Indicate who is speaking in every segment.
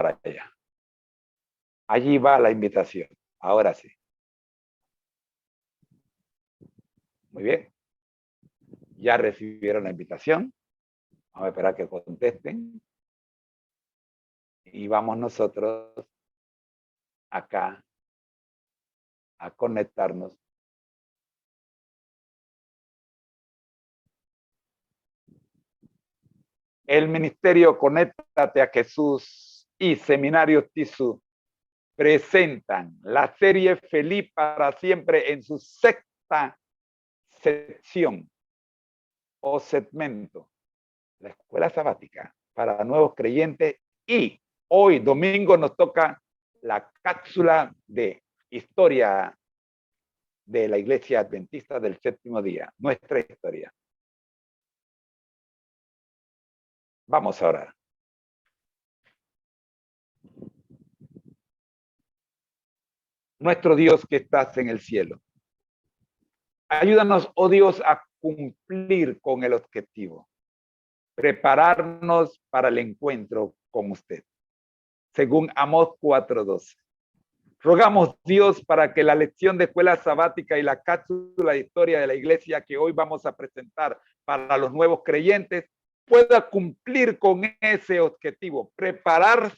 Speaker 1: para allá. Allí va la invitación. Ahora sí. Muy bien. Ya recibieron la invitación. Vamos a esperar que contesten. Y vamos nosotros acá a conectarnos. El Ministerio Conéctate a Jesús y Seminario TISU presentan la serie Feliz para Siempre en su sexta sección o segmento, la escuela sabática para nuevos creyentes, y hoy domingo nos toca la cápsula de historia de la Iglesia Adventista del Séptimo Día, nuestra historia. Vamos a orar. Nuestro Dios que estás en el cielo, ayúdanos, oh Dios, a cumplir con el objetivo, prepararnos para el encuentro con usted, según Amós 4:12. Rogamos, Dios, para que la lección de escuela sabática y la cápsula de historia de la iglesia que hoy vamos a presentar para los nuevos creyentes pueda cumplir con ese objetivo, prepararlos,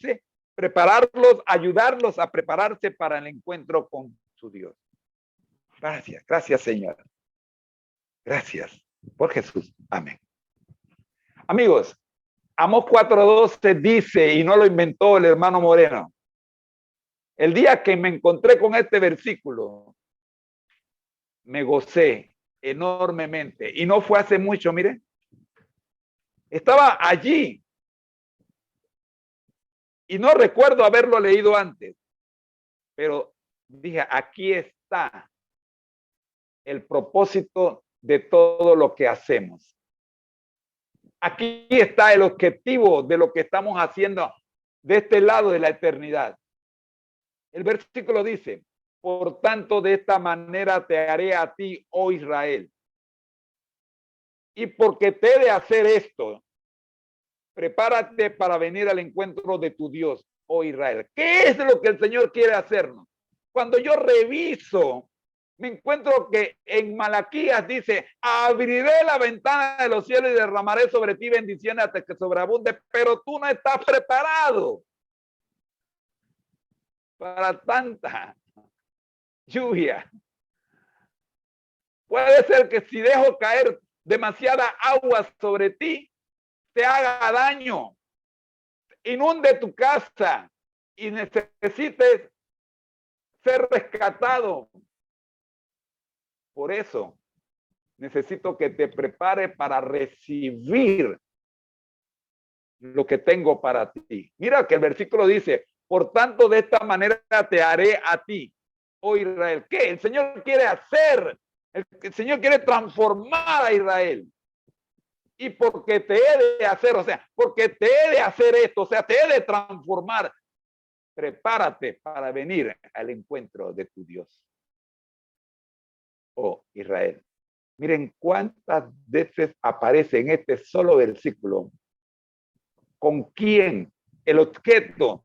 Speaker 1: ayudarlos a prepararse para el encuentro con su Dios. Gracias, gracias, Señor. Gracias por Jesús. Amén. Amigos, Amós 4:12 dice, y no lo inventó el hermano Moreno, el día que me encontré con este versículo, me gocé enormemente. Y no fue hace mucho, mire. Estaba allí. Y no recuerdo haberlo leído antes. Pero dije, aquí está el propósito de todo lo que hacemos. Aquí está el objetivo de lo que estamos haciendo de este lado de la eternidad. El versículo dice, por tanto, de esta manera te haré a ti, oh Israel. Y porque te he de hacer esto, prepárate para venir al encuentro de tu Dios, oh Israel. ¿Qué es lo que el Señor quiere hacernos? Cuando yo reviso, me encuentro que en Malaquías dice, abriré la ventana de los cielos y derramaré sobre ti bendiciones hasta que sobreabunde, pero tú no estás preparado para tanta lluvia. Puede ser que si dejo caer demasiada agua sobre ti, te haga daño, inunde tu casa y necesites ser rescatado. Por eso necesito que te prepare para recibir lo que tengo para ti. Mira que el versículo dice, por tanto, de esta manera te haré a ti, oh Israel. ¿Qué? El Señor quiere hacer, el Señor quiere transformar a Israel. Y porque te he de hacer, o sea, porque te he de hacer esto, o sea, te he de transformar, prepárate para venir al encuentro de tu Dios, oh Israel. Miren cuántas veces aparece en este solo versículo con quién el objeto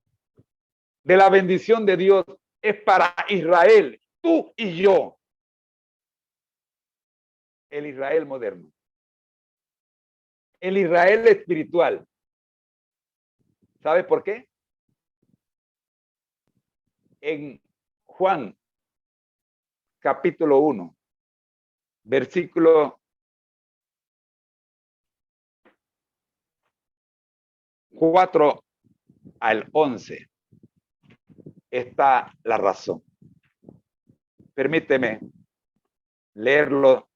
Speaker 1: de la bendición de Dios es para Israel, tú y yo, el Israel moderno, el Israel espiritual. ¿Sabes por qué? En Juan capítulo 1, versículo 4 al 11, está la razón. Permíteme leerlo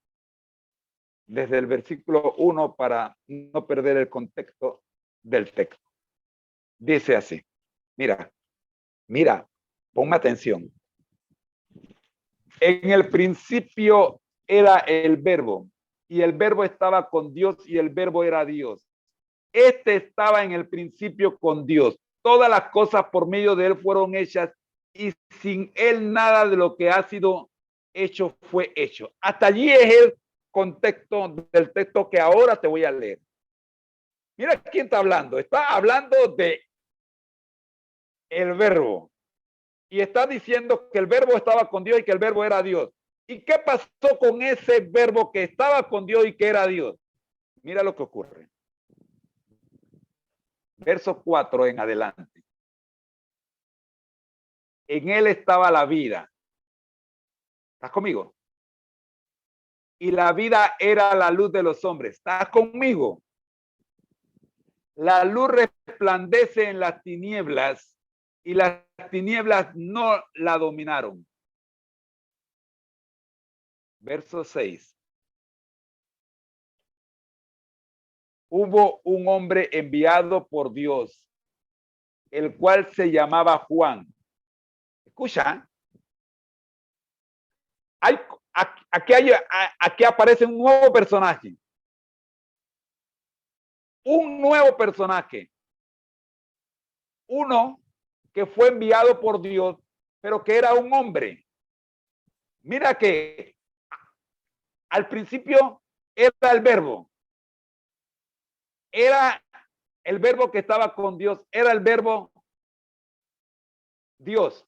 Speaker 1: desde el versículo 1 para no perder el contexto del texto. Dice así, mira, ponme atención. En el principio era el verbo, y el verbo estaba con Dios, y el verbo era Dios. Este estaba en el principio con Dios. Todas las cosas por medio de él fueron hechas, y sin él nada de lo que ha sido hecho fue hecho. Hasta allí es el contexto del texto que ahora te voy a leer. Mira quién está hablando. Está hablando de el verbo. Y está diciendo que el verbo estaba con Dios y que el verbo era Dios. ¿Y qué pasó con ese verbo que estaba con Dios y que era Dios? Mira lo que ocurre. Verso 4 en adelante. En él estaba la vida. ¿Estás conmigo? Y la vida era la luz de los hombres. ¿Estás conmigo? La luz resplandece en las tinieblas y las tinieblas no la dominaron. Verso 6. Hubo un hombre enviado por Dios, el cual se llamaba Juan. Escucha. Aquí aparece un nuevo personaje. Un nuevo personaje. Uno que fue enviado por Dios, pero que era un hombre. Mira que al principio era el verbo. Era el verbo que estaba con Dios. Era el verbo Dios.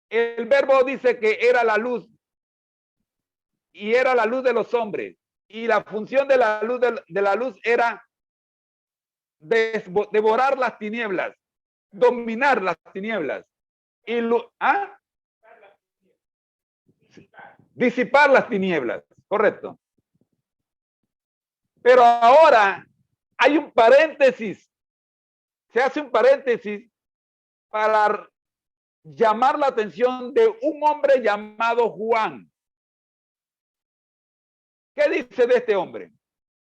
Speaker 1: El verbo dice que era la luz. Y era la luz de los hombres. Y la función de la luz era devorar las tinieblas, dominar las tinieblas y disipar las tinieblas, correcto. Pero ahora hay un paréntesis, se hace un paréntesis para llamar la atención de un hombre llamado Juan. ¿Qué dice de este hombre?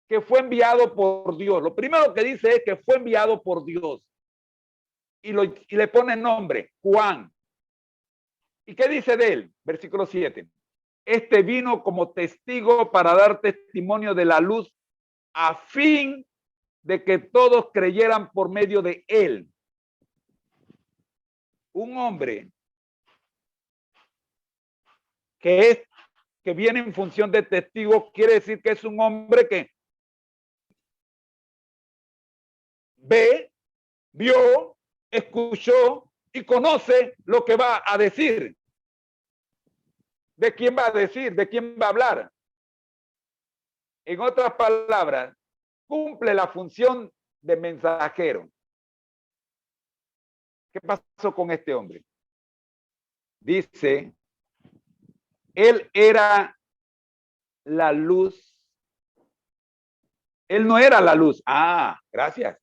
Speaker 1: Que fue enviado por Dios. Lo primero que dice es que fue enviado por Dios. Y le pone nombre, Juan. ¿Y qué dice de él? Versículo 7. Este vino como testigo para dar testimonio de la luz a fin de que todos creyeran por medio de él. Un hombre que viene en función de testigo quiere decir que es un hombre que ve, vio, escuchó y conoce lo que va a decir. ¿De quién va a decir? ¿De quién va a hablar? En otras palabras, cumple la función de mensajero. ¿Qué pasó con este hombre? Dice, él era la luz. Él no era la luz. Ah, gracias.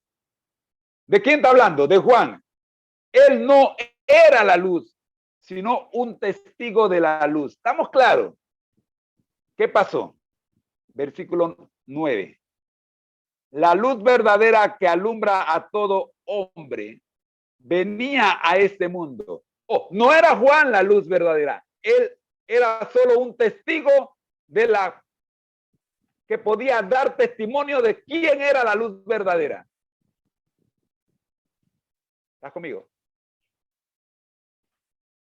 Speaker 1: ¿De quién está hablando? De Juan. Él no era la luz, sino un testigo de la luz. ¿Estamos claros? ¿Qué pasó? Versículo 9. La luz verdadera que alumbra a todo hombre venía a este mundo. Oh, no era Juan la luz verdadera. Él era solo un testigo de la que podía dar testimonio de quién era la luz verdadera. ¿Estás conmigo?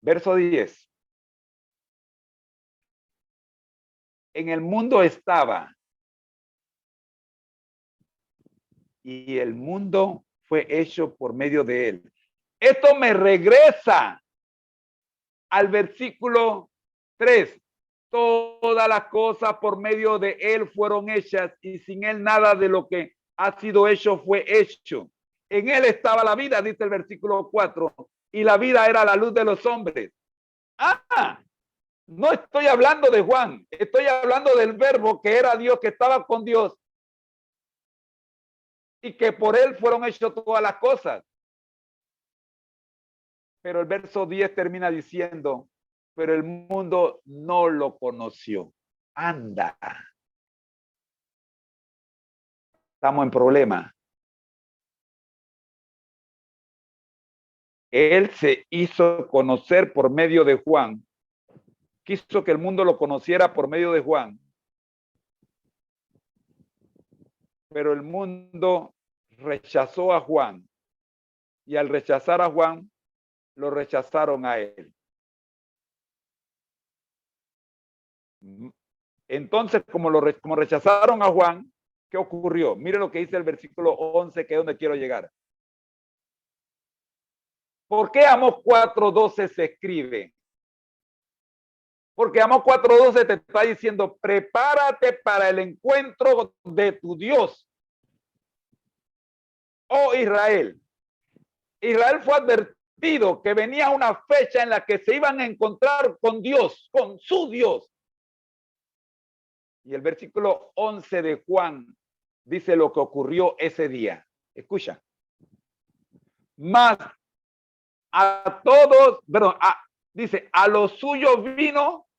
Speaker 1: Verso 10. En el mundo estaba y el mundo fue hecho por medio de él. Esto me regresa al versículo 3. Todas las cosas por medio de él fueron hechas y sin él nada de lo que ha sido hecho fue hecho. En él estaba la vida, dice el versículo 4, y la vida era la luz de los hombres. No estoy hablando de Juan, estoy hablando del verbo que era Dios, que estaba con Dios y que por él fueron hechas todas las cosas. Pero el verso 10 termina diciendo, pero el mundo no lo conoció. Anda. Estamos en problema. Él se hizo conocer por medio de Juan. Quiso que el mundo lo conociera por medio de Juan. Pero el mundo rechazó a Juan. Y al rechazar a Juan, lo rechazaron a él. Entonces, como rechazaron a Juan, ¿qué ocurrió? Mire lo que dice el versículo 11, que es donde quiero llegar. ¿Por qué Amós 4:12 se escribe? Porque Amós 4:12 te está diciendo, prepárate para el encuentro de tu Dios. Oh Israel. Israel fue advertido que venía una fecha en la que se iban a encontrar con Dios, con su Dios. Y el versículo 11 de Juan dice lo que ocurrió ese día. Escucha. Mas a todos, perdón, dice, a los suyos vino,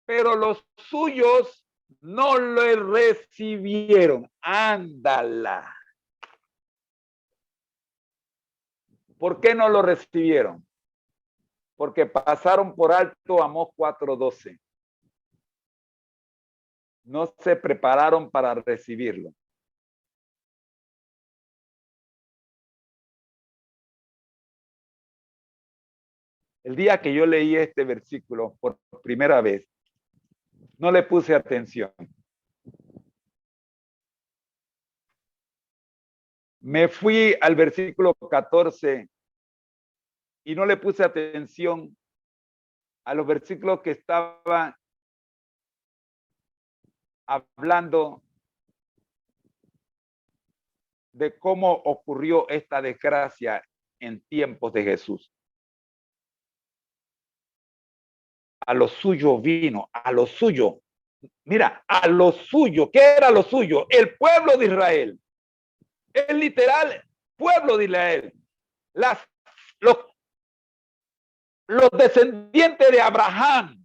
Speaker 1: pero los suyos no le recibieron. Ándala. ¿Por qué no lo recibieron? Porque pasaron por alto Amós 4:12. No se prepararon para recibirlo. El día que yo leí este versículo por primera vez, no le puse atención. Me fui al versículo 14 y no le puse atención a los versículos que estaban hablando de cómo ocurrió esta desgracia en tiempos de Jesús. A lo suyo vino, a lo suyo. Mira, a lo suyo. ¿Qué era lo suyo? El pueblo de Israel. Es literal, pueblo de Israel. Los descendientes de Abraham.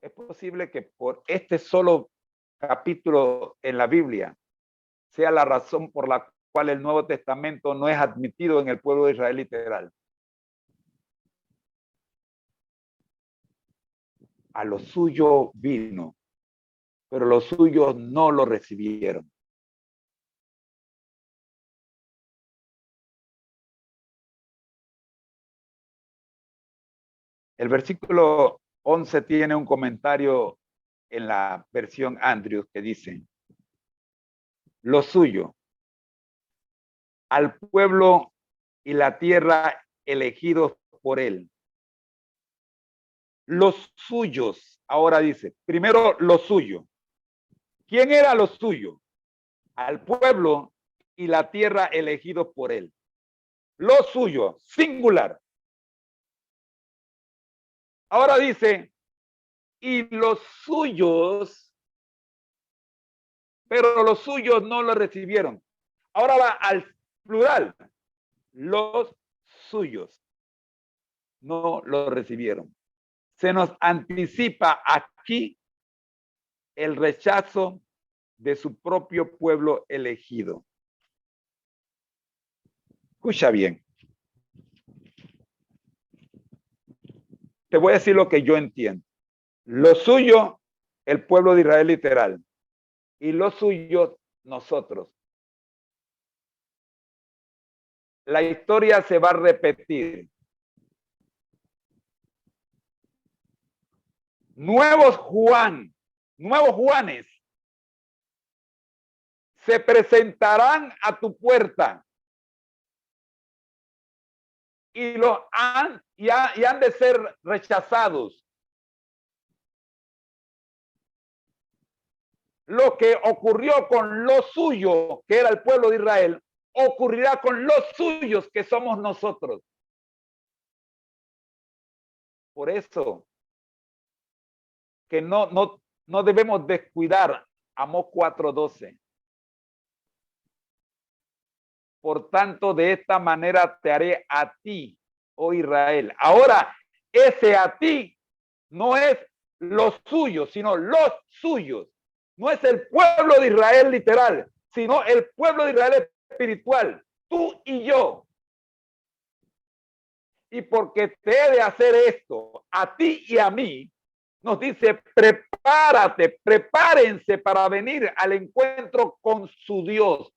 Speaker 1: Es posible que por este solo capítulo en la Biblia sea la razón por la cual el Nuevo Testamento no es admitido en el pueblo de Israel literal. A lo suyo vino, pero los suyos no lo recibieron. El versículo 11 tiene un comentario en la versión Andrews que dice, lo suyo, al pueblo y la tierra elegidos por él. Los suyos, ahora dice, primero lo suyo. ¿Quién era lo suyo? Al pueblo y la tierra elegidos por él. Lo suyo, singular. Ahora dice, y los suyos, pero los suyos no lo recibieron. Ahora va al plural, los suyos no lo recibieron. Se nos anticipa aquí el rechazo de su propio pueblo elegido. Escucha bien. Te voy a decir lo que yo entiendo. Lo suyo, el pueblo de Israel literal. Y lo suyo, nosotros. La historia se va a repetir. Nuevos Juanes se presentarán a tu puerta y han de ser rechazados. Lo que ocurrió con lo suyo, que era el pueblo de Israel, ocurrirá con los suyos, que somos nosotros. Por eso que no debemos descuidar Amós 4:12. Por tanto, de esta manera te haré a ti, oh Israel. Ahora, ese a ti no es los suyos, sino los suyos. No es el pueblo de Israel literal, sino el pueblo de Israel espiritual, tú y yo. Y porque te he de hacer esto a ti y a mí, nos dice, prepárate, prepárense para venir al encuentro con su Dios.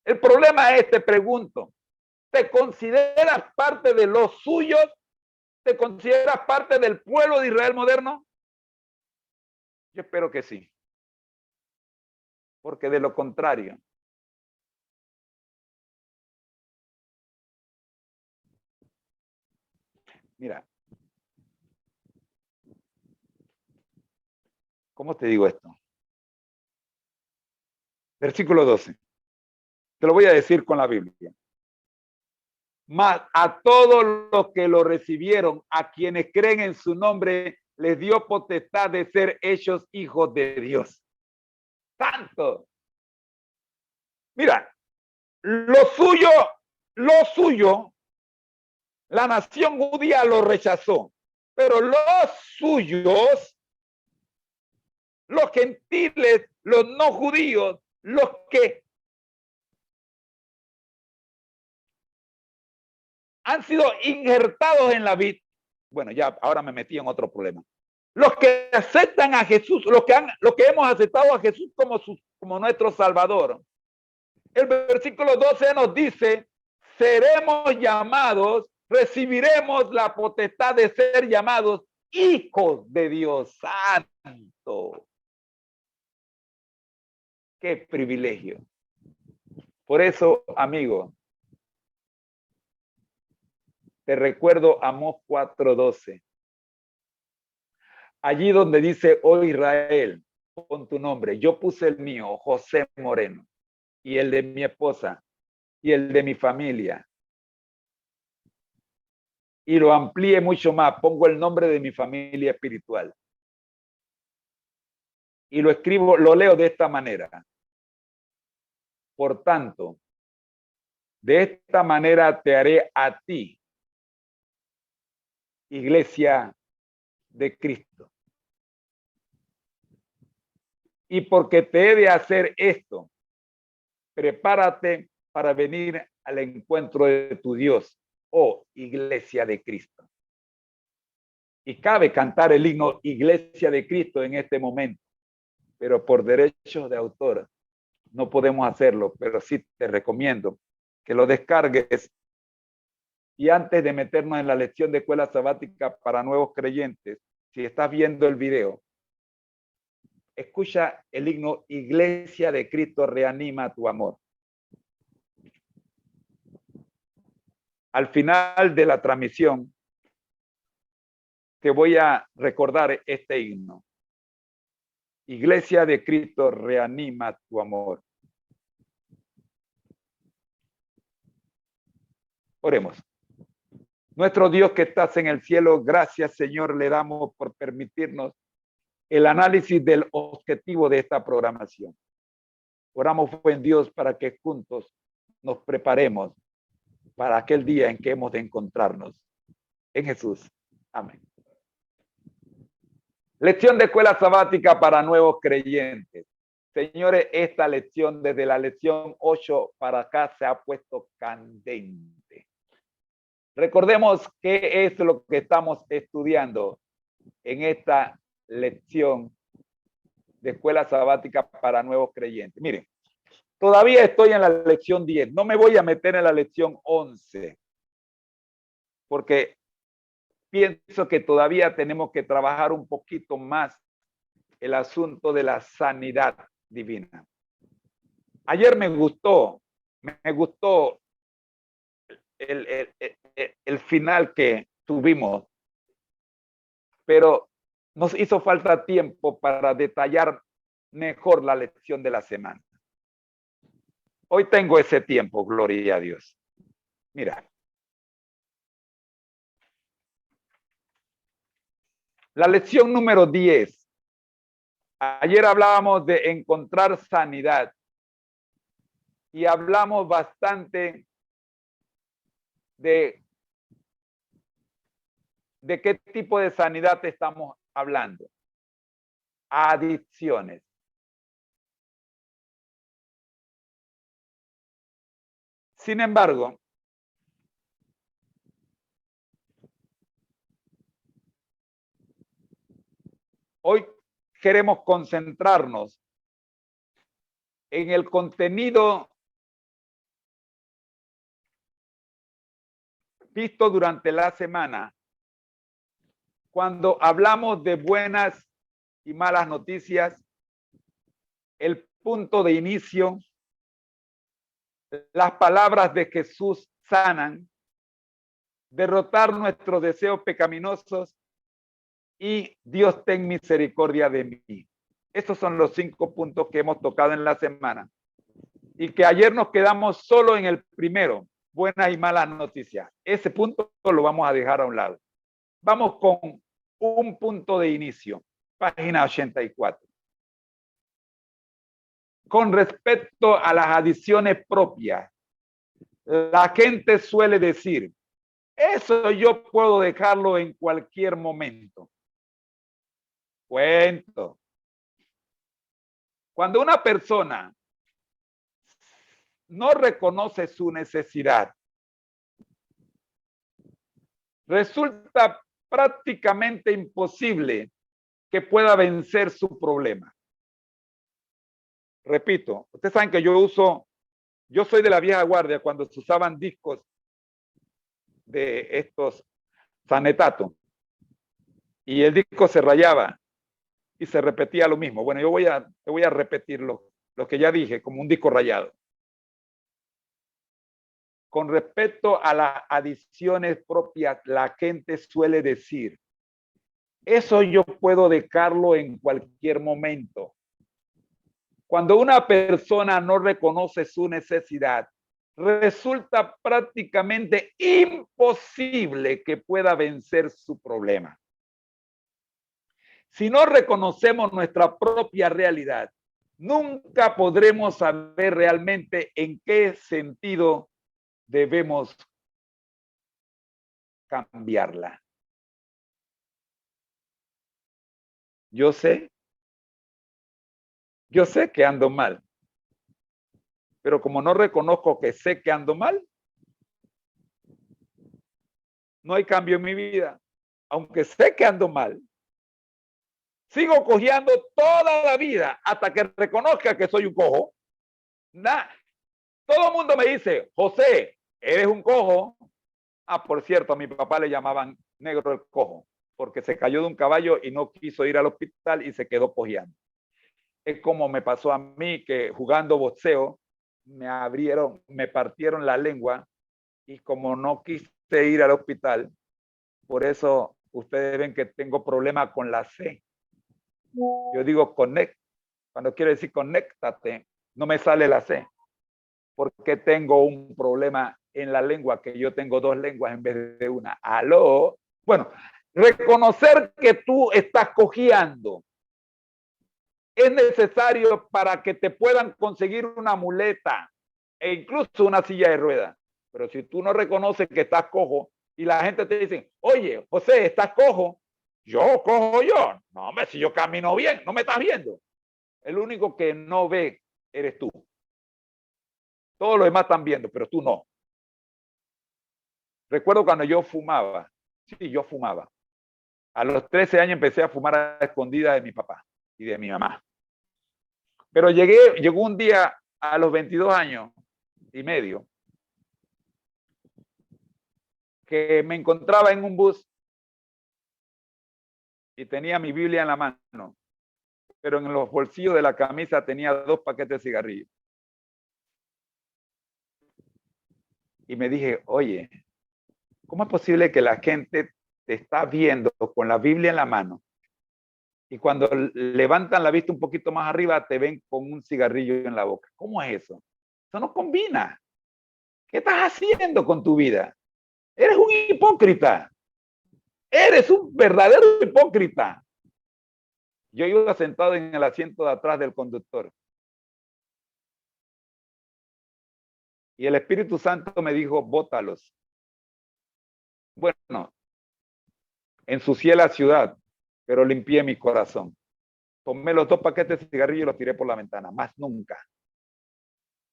Speaker 1: El problema es, te pregunto, ¿Te consideras parte de los suyos? ¿Te consideras parte del pueblo de Israel moderno? Yo espero que sí. Porque de lo contrario, mira, ¿cómo te digo esto? Versículo 12. Te lo voy a decir con la Biblia. Mas a todos los que lo recibieron, a quienes creen en su nombre, les dio potestad de ser hechos hijos de Dios. Santo. Mira, lo suyo, la nación judía lo rechazó, pero los suyos, los gentiles, los no judíos, los que han sido injertados en la vid. Bueno, ya ahora me metí en otro problema. Los que aceptan a Jesús, los que hemos aceptado a Jesús como nuestro Salvador. El versículo 12 nos dice, seremos llamados, recibiremos la potestad de ser llamados hijos de Dios Santo. Qué privilegio. Por eso, amigo, te recuerdo Amós 4:12. Allí donde dice, oh Israel, con tu nombre, yo puse el mío, José Moreno, y el de mi esposa, y el de mi familia. Y lo amplíe mucho más, pongo el nombre de mi familia espiritual. Y lo escribo, lo leo de esta manera. Por tanto, de esta manera te haré a ti, iglesia de Cristo. Y porque te he de hacer esto, prepárate para venir al encuentro de tu Dios, oh iglesia de Cristo. Y cabe cantar el himno Iglesia de Cristo en este momento, pero por derechos de autor no podemos hacerlo, pero sí te recomiendo que lo descargues. Y antes de meternos en la lección de escuela sabática para nuevos creyentes, si estás viendo el video, escucha el himno Iglesia de Cristo reanima tu amor. Al final de la transmisión, te voy a recordar este himno. Iglesia de Cristo reanima tu amor. Oremos. Nuestro Dios que estás en el cielo, gracias Señor le damos por permitirnos el análisis del objetivo de esta programación. Oramos, buen Dios, para que juntos nos preparemos para aquel día en que hemos de encontrarnos en Jesús. Amén. Lección de escuela sabática para nuevos creyentes. Señores, esta lección desde la lección 8 para acá se ha puesto candente. Recordemos qué es lo que estamos estudiando en esta lección de escuela sabática para nuevos creyentes. Miren, todavía estoy en la lección 10. No me voy a meter en la lección 11 porque pienso que todavía tenemos que trabajar un poquito más el asunto de la sanidad divina. Ayer me gustó el final que tuvimos, pero nos hizo falta tiempo para detallar mejor la lección de la semana. Hoy tengo ese tiempo, gloria a Dios. Mira, la lección número 10. Ayer hablábamos de encontrar sanidad y hablamos bastante de qué tipo de sanidad estamos hablando. Adicciones. Sin embargo, hoy queremos concentrarnos en el contenido visto durante la semana, cuando hablamos de buenas y malas noticias, el punto de inicio, las palabras de Jesús sanan, derrotar nuestros deseos pecaminosos y Dios ten misericordia de mí. Estos son los 5 puntos que hemos tocado en la semana y que ayer nos quedamos solo en el primero, buenas y malas noticias. Ese punto lo vamos a dejar a un lado. Vamos con un punto de inicio, página 84. Con respecto a las adicciones propias, la gente suele decir, eso yo puedo dejarlo en cualquier momento. Cuento. Cuando una persona no reconoce su necesidad, resulta prácticamente imposible que pueda vencer su problema. Repito, ustedes saben que yo soy de la vieja guardia cuando se usaban discos de estos sanetato y el disco se rayaba y se repetía lo mismo. Bueno, te voy a repetir lo que ya dije, como un disco rayado. Con respecto a las adicciones propias, la gente suele decir, eso yo puedo dejarlo en cualquier momento. Cuando una persona no reconoce su necesidad, resulta prácticamente imposible que pueda vencer su problema. Si no reconocemos nuestra propia realidad, nunca podremos saber realmente en qué sentido debemos cambiarla. Yo sé que ando mal, pero como no reconozco que sé que ando mal, no hay cambio en mi vida. Aunque sé que ando mal, sigo cojeando toda la vida hasta que reconozca que soy un cojo. Todo el mundo me dice, José, eres un cojo. Ah, por cierto, a mi papá le llamaban negro el cojo, porque se cayó de un caballo y no quiso ir al hospital y se quedó cojeando. Es como me pasó a mí que jugando boxeo me partieron la lengua y como no quise ir al hospital, por eso ustedes ven que tengo problemas con la C. Yo digo connect, cuando quiero decir conéctate, no me sale la C, porque tengo un problema en la lengua, que yo tengo 2 lenguas en vez de una. ¿Aló? Bueno, reconocer que tú estás cojeando es necesario para que te puedan conseguir una muleta e incluso una silla de ruedas. Pero si tú no reconoces que estás cojo y la gente te dice, oye, José, ¿estás cojo? Yo, cojo yo. No, hombre, si yo camino bien, no me estás viendo. El único que no ve eres tú. Todos los demás están viendo, pero tú no. Recuerdo cuando yo fumaba. Sí, yo fumaba. A los 13 años empecé a fumar a escondidas de mi papá y de mi mamá. Pero llegó un día a los 22 años y medio que me encontraba en un bus y tenía mi Biblia en la mano, pero en los bolsillos de la camisa tenía 2 paquetes de cigarrillos. Y me dije, oye, ¿cómo es posible que la gente te está viendo con la Biblia en la mano y cuando levantan la vista un poquito más arriba te ven con un cigarrillo en la boca? ¿Cómo es eso? Eso no combina. ¿Qué estás haciendo con tu vida? Eres un hipócrita. Eres un verdadero hipócrita. Yo iba sentado en el asiento de atrás del conductor. Y el Espíritu Santo me dijo, bótalos. Bueno, ensucié la ciudad, pero limpié mi corazón. Tomé los 2 paquetes de cigarrillos y los tiré por la ventana. Más nunca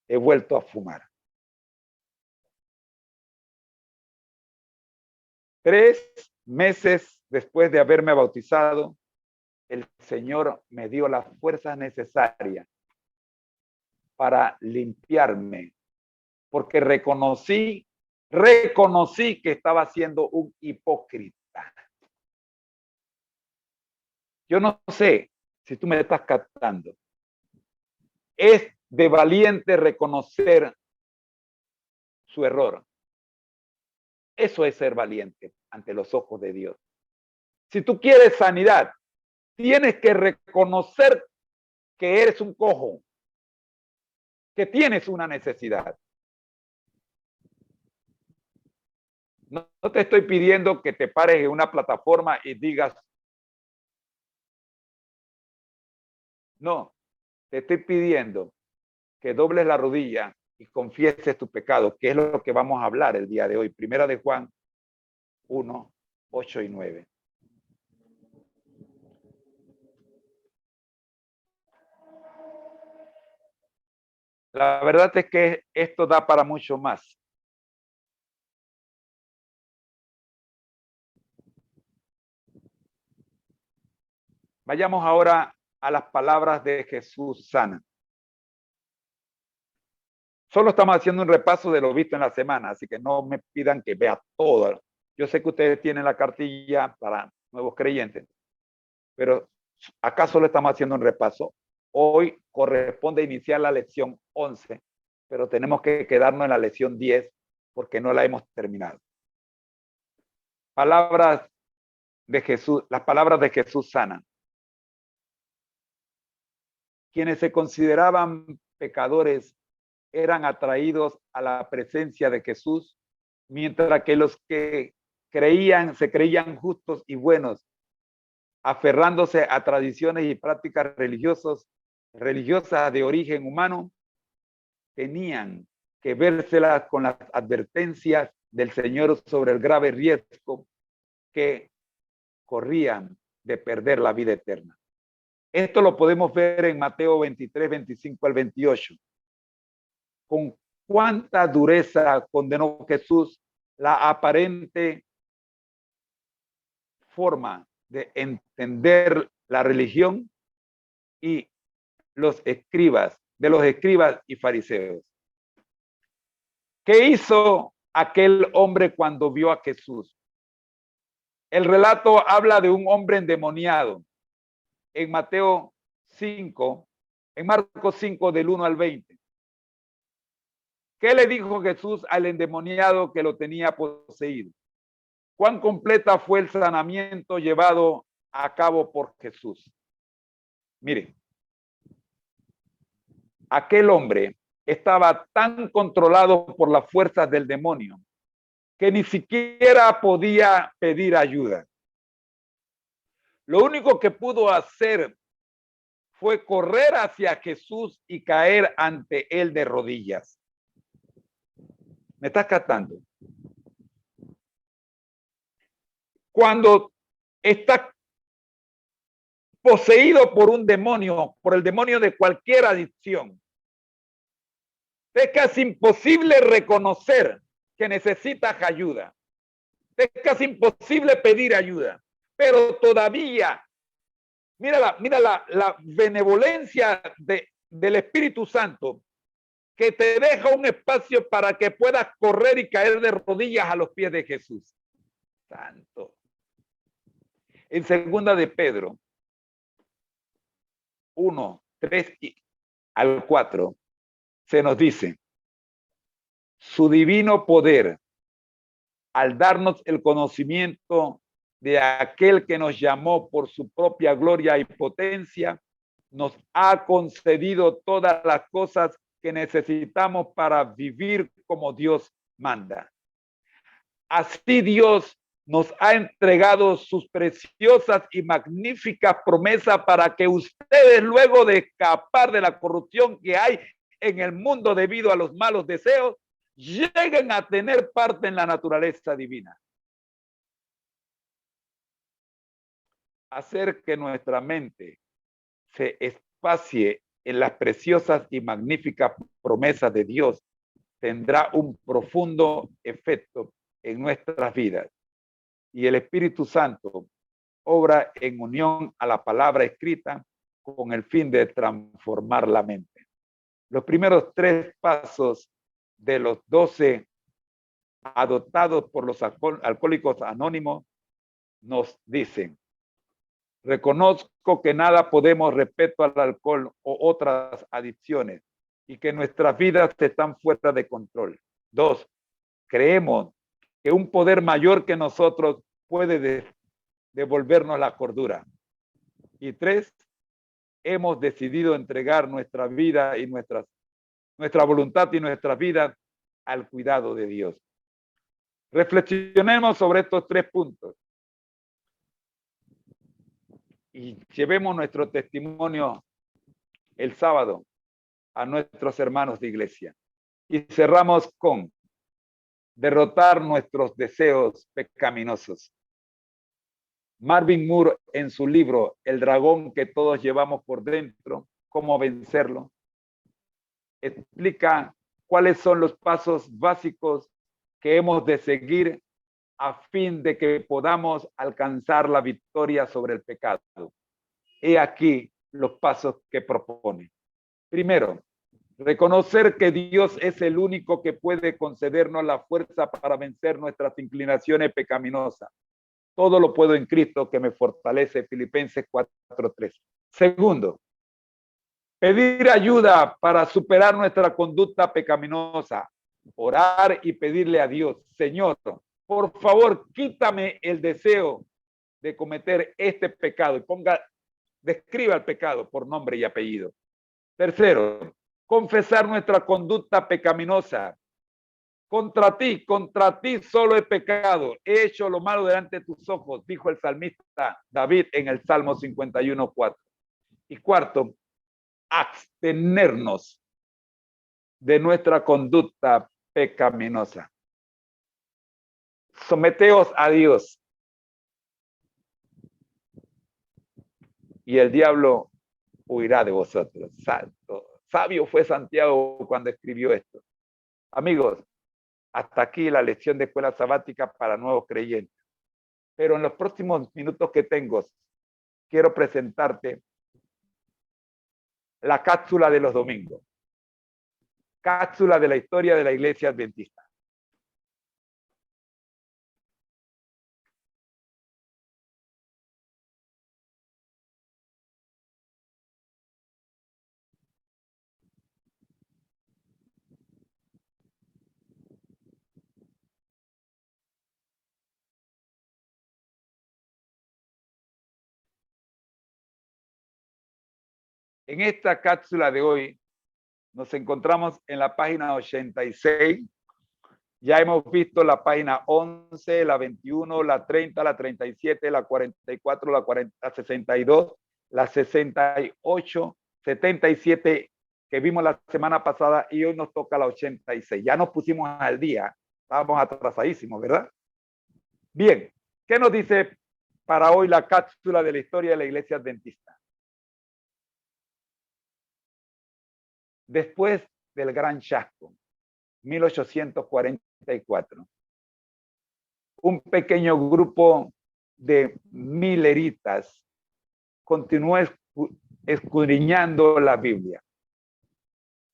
Speaker 1: he vuelto a fumar. 3 meses después de haberme bautizado, el Señor me dio las fuerzas necesarias para limpiarme, porque reconocí reconocí que estaba siendo un hipócrita. Yo no sé si tú me estás captando. Es de valiente reconocer su error. Eso es ser valiente ante los ojos de Dios. Si tú quieres sanidad, tienes que reconocer que eres un cojo, que tienes una necesidad. No te estoy pidiendo que te pares en una plataforma y digas, no, te estoy pidiendo que dobles la rodilla y confieses tu pecado, que es lo que vamos a hablar el día de hoy. Primera de Juan 1, 8 y 9. La verdad es que esto da para mucho más. Vayamos ahora a las palabras de Jesús sana. Solo estamos haciendo un repaso de lo visto en la semana, así que no me pidan que vea todo. Yo sé que ustedes tienen la cartilla para nuevos creyentes, pero acá solo estamos haciendo un repaso. Hoy corresponde iniciar la lección 11, pero tenemos que quedarnos en la lección 10 porque no la hemos terminado. Palabras de Jesús, las palabras de Jesús sanan. Quienes se consideraban pecadores eran atraídos a la presencia de Jesús, mientras que los que se creían justos y buenos, aferrándose a tradiciones y prácticas religiosas de origen humano, tenían que vérselas con las advertencias del Señor sobre el grave riesgo que corrían de perder la vida eterna. Esto lo podemos ver en Mateo 23, 25 al 28. Con cuánta dureza condenó Jesús la aparente forma de entender la religión y de los escribas y fariseos. ¿Qué hizo aquel hombre cuando vio a Jesús? El relato habla de un hombre endemoniado. En Mateo 5, en Marcos 5 del 1 al 20. ¿Qué le dijo Jesús al endemoniado que lo tenía poseído? ¿Cuán completa fue el sanamiento llevado a cabo por Jesús? Mire, aquel hombre estaba tan controlado por las fuerzas del demonio que ni siquiera podía pedir ayuda. Lo único que pudo hacer fue correr hacia Jesús y caer ante él de rodillas. ¿Me estás captando? Cuando estás poseído por un demonio, por el demonio de cualquier adicción, es casi imposible reconocer que necesitas ayuda. Es casi imposible pedir ayuda. Pero todavía, mira la benevolencia del Espíritu Santo, que te deja un espacio para que puedas correr y caer de rodillas a los pies de Jesús. Santo. En segunda de Pedro 1, 3 al 4, se nos dice, su divino poder, al darnos el conocimiento de aquel que nos llamó por su propia gloria y potencia, nos ha concedido todas las cosas que necesitamos para vivir como Dios manda. Así Dios nos ha entregado sus preciosas y magníficas promesas para que ustedes, luego de escapar de la corrupción que hay en el mundo debido a los malos deseos, lleguen a tener parte en la naturaleza divina. Hacer que nuestra mente se espacie en las preciosas y magníficas promesas de Dios tendrá un profundo efecto en nuestras vidas. Y el Espíritu Santo obra en unión a la palabra escrita con el fin de transformar la mente. Los primeros 3 pasos de los 12 adoptados por los alcohólicos anónimos, nos dicen: reconozco que nada podemos respecto al alcohol o otras adicciones y que nuestras vidas están fuera de control. 2, creemos que un poder mayor que nosotros puede devolvernos la cordura. Y 3, hemos decidido entregar nuestra vida y nuestra voluntad y nuestra vida al cuidado de Dios. Reflexionemos sobre estos 3 puntos y llevemos nuestro testimonio el sábado a nuestros hermanos de iglesia. Y cerramos con derrotar nuestros deseos pecaminosos. Marvin Moore, en su libro El dragón que todos llevamos por dentro, cómo vencerlo, explica cuáles son los pasos básicos que hemos de seguir a fin de que podamos alcanzar la victoria sobre el pecado. He aquí los pasos que propone. Primero, reconocer que Dios es el único que puede concedernos la fuerza para vencer nuestras inclinaciones pecaminosas. Todo lo puedo en Cristo que me fortalece, Filipenses 4:3. Segundo, pedir ayuda para superar nuestra conducta pecaminosa. Orar y pedirle a Dios: Señor, por favor, quítame el deseo de cometer este pecado. Y describa el pecado por nombre y apellido. Tercero, confesar nuestra conducta pecaminosa. Contra ti solo he pecado, he hecho lo malo delante de tus ojos, dijo el salmista David en el Salmo 51:4. Y cuarto, abstenernos de nuestra conducta pecaminosa. Someteos a Dios y el diablo huirá de vosotros. Sabio fue Santiago cuando escribió esto. Amigos, hasta aquí la lección de escuela sabática para nuevos creyentes. Pero en los próximos minutos que tengo, quiero presentarte la cápsula de los domingos. Cápsula de la historia de la Iglesia Adventista. En esta cápsula de hoy nos encontramos en la página 86. Ya hemos visto la página 11, la 21, la 30, la 37, la 44, la 62, la 68, 77 que vimos la semana pasada y hoy nos toca la 86. Ya nos pusimos al día, estábamos atrasadísimos, ¿verdad? Bien, ¿qué nos dice para hoy la cápsula de la historia de la Iglesia Adventista? Después del Gran Chasco, 1844, un pequeño grupo de mileritas continuó escudriñando la Biblia.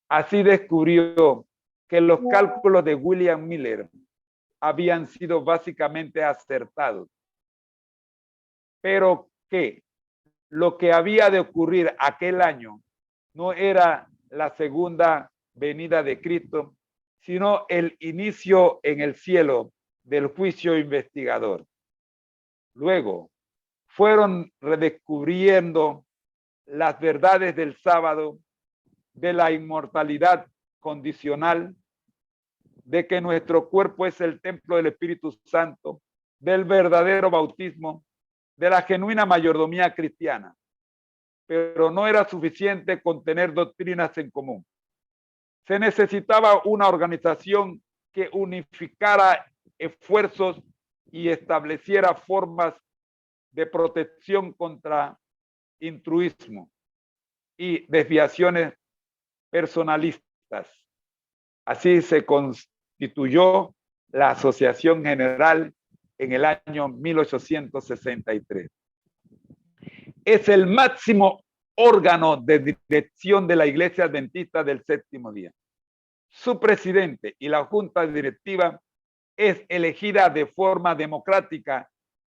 Speaker 1: Así descubrió que los cálculos de William Miller habían sido básicamente acertados, pero que lo que había de ocurrir aquel año no era la segunda venida de Cristo, sino el inicio en el cielo del juicio investigador. Luego, fueron redescubriendo las verdades del sábado, de la inmortalidad condicional, de que nuestro cuerpo es el templo del Espíritu Santo, del verdadero bautismo, de la genuina mayordomía cristiana. Pero no era suficiente con tener doctrinas en común. Se necesitaba una organización que unificara esfuerzos y estableciera formas de protección contra intruismo y desviaciones personalistas. Así se constituyó la Asociación General en el año 1863. Es el máximo órgano de dirección de la Iglesia Adventista del Séptimo Día. Su presidente y la junta directiva es elegida de forma democrática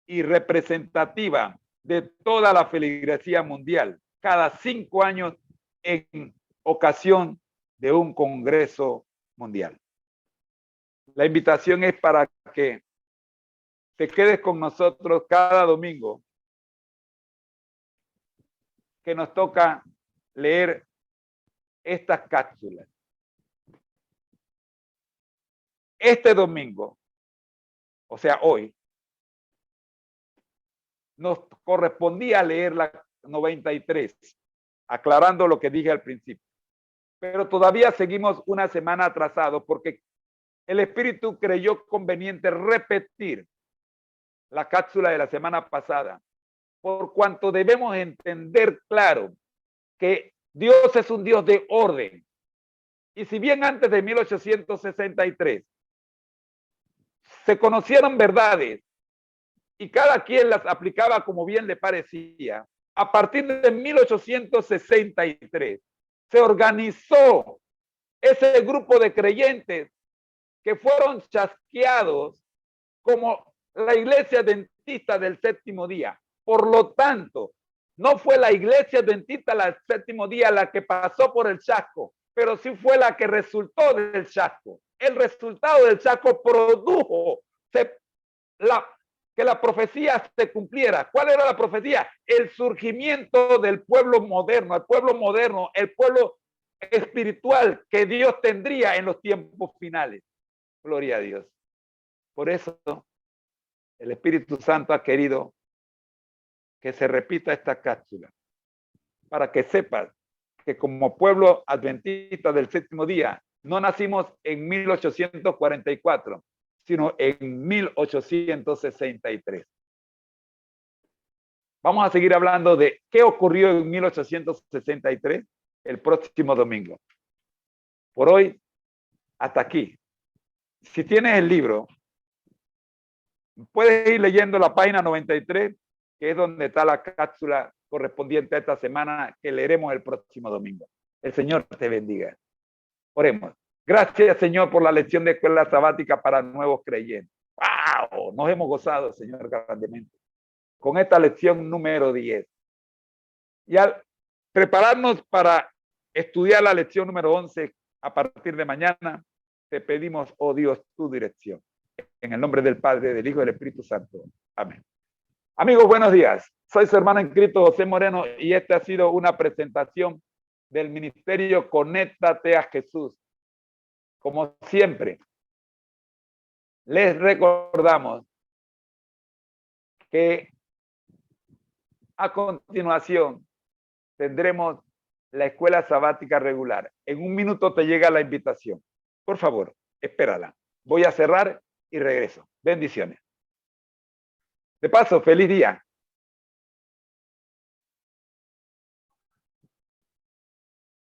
Speaker 1: y representativa de toda la feligresía mundial, cada 5 años en ocasión de un congreso mundial. La invitación es para que te quedes con nosotros cada domingo, que nos toca leer estas cápsulas. Este domingo, o sea, hoy, nos correspondía leer la 93, aclarando lo que dije al principio. Pero todavía seguimos una semana atrasados porque el Espíritu creyó conveniente repetir la cápsula de la semana pasada, por cuanto debemos entender claro que Dios es un Dios de orden. Y si bien antes de 1863 se conocieron verdades y cada quien las aplicaba como bien le parecía, a partir de 1863 se organizó ese grupo de creyentes que fueron chasqueados como la iglesia adventista del séptimo día. Por lo tanto, no fue la iglesia adventista del séptimo día la que pasó por el chasco, pero sí fue la que resultó del chasco. El resultado del chasco produjo que la profecía se cumpliera. ¿Cuál era la profecía? El surgimiento del pueblo moderno, el pueblo espiritual que Dios tendría en los tiempos finales. Gloria a Dios. Por eso el Espíritu Santo ha querido que se repita esta cápsula, para que sepas que como pueblo adventista del séptimo día, no nacimos en 1844, sino en 1863. Vamos a seguir hablando de qué ocurrió en 1863 el próximo domingo. Por hoy, hasta aquí. Si tienes el libro, puedes ir leyendo la página 93, que es donde está la cápsula correspondiente a esta semana que leeremos el próximo domingo. El Señor te bendiga. Oremos. Gracias, Señor, por la lección de escuela sabática para nuevos creyentes. ¡Wow! Nos hemos gozado, Señor, grandemente con esta lección número 10. Y al prepararnos para estudiar la lección número 11 a partir de mañana, te pedimos, oh Dios, tu dirección. En el nombre del Padre, del Hijo y del Espíritu Santo. Amén. Amigos, buenos días. Soy su hermano en Cristo, José Moreno, y esta ha sido una presentación del Ministerio Conéctate a Jesús. Como siempre, les recordamos que a continuación tendremos la escuela sabática regular. En un minuto te llega la invitación. Por favor, espérala. Voy a cerrar y regreso. Bendiciones. De paso, feliz día.